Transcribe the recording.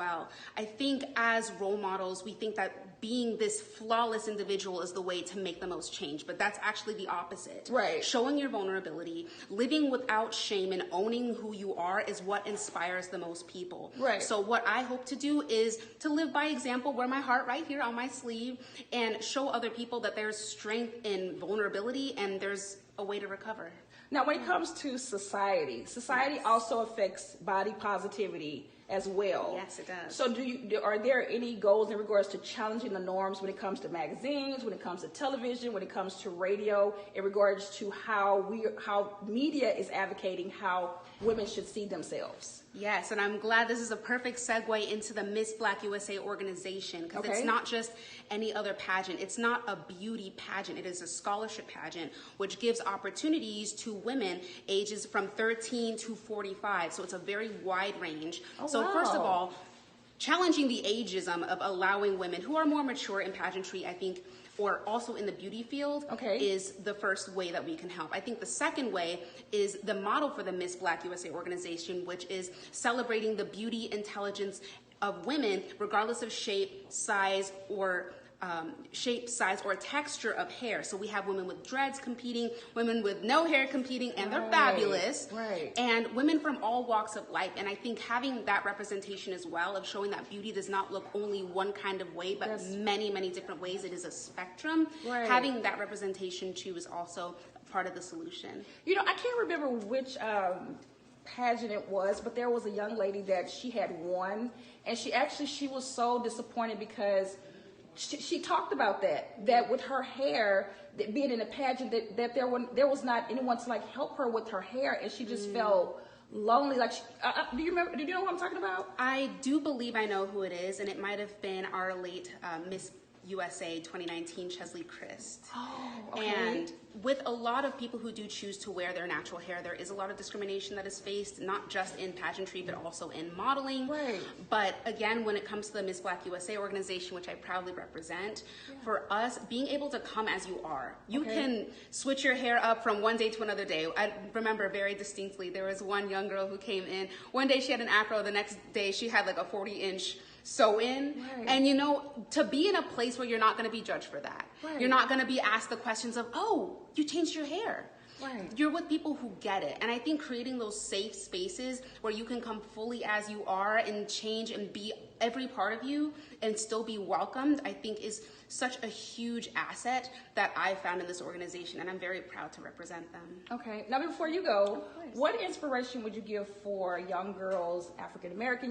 well. I think as role models, we think that being this flawless individual is the way to make the most change, but that's actually the opposite. Right. Showing your vulnerability, living without shame, and owning who you are is what inspires the most people. Right. So what I hope to do is to live by example, wear my heart right here on my sleeve, and show other people that there's strength in vulnerability and there's a way to recover. Now, when it comes to society Yes. also affects body positivity as well. Yes, it does. So are there any goals in regards to challenging the norms when it comes to magazines, when it comes to television, when it comes to radio, in regards to how media is advocating how women should see themselves? Yes, and I'm glad this is a perfect segue into the Miss Black USA organization, because Okay. it's not just any other pageant. It's not a beauty pageant. It is a scholarship pageant, which gives opportunities to women ages from 13 to 45. So it's a very wide range. Oh, so wow. first of all, challenging the ageism of allowing women who are more mature in pageantry, I think, or also in the beauty field, Okay. is the first way that we can help. I think the second way is the model for the Miss Black USA organization, which is celebrating the beauty intelligence of women, regardless of shape, size, or texture of hair. So we have women with dreads competing, women with no hair competing, and they're Right, fabulous. right. And women from all walks of life. And I think having that representation as well, of showing that beauty does not look only one kind of way, but Yes. many, many different ways. It is a spectrum. Right. Having that representation too is also part of the solution. You know, I can't remember which pageant it was, but there was a young lady that she had won, and she was so disappointed because she talked about that with her hair, that being in a pageant, that there was not anyone to like help her with her hair, and she just felt lonely. Like, do you know what I'm talking about? I do believe I know who it is, and it might have been our late Miss USA 2019, Chesley Christ. Oh, okay. And with a lot of people who do choose to wear their natural hair, there is a lot of discrimination that is faced, not just in pageantry, but also in modeling. Right. But again, when it comes to the Miss Black USA organization, which I proudly represent, for us, being able to come as you are, you Okay. can switch your hair up from one day to another day. I remember very distinctly, there was one young girl who came in. One day she had an afro, the next day she had like a 40-inch sew-in. Right. And you know, to be in a place where you're not going to be judged for that. Right. You're not going to be asked the questions of, oh, you changed your hair. Right. You're with people who get it. And I think creating those safe spaces where you can come fully as you are and change and be every part of you and still be welcomed, I think is such a huge asset that I found in this organization, and I'm very proud to represent them. Okay. Now, before you go, what inspiration would you give for young girls, African American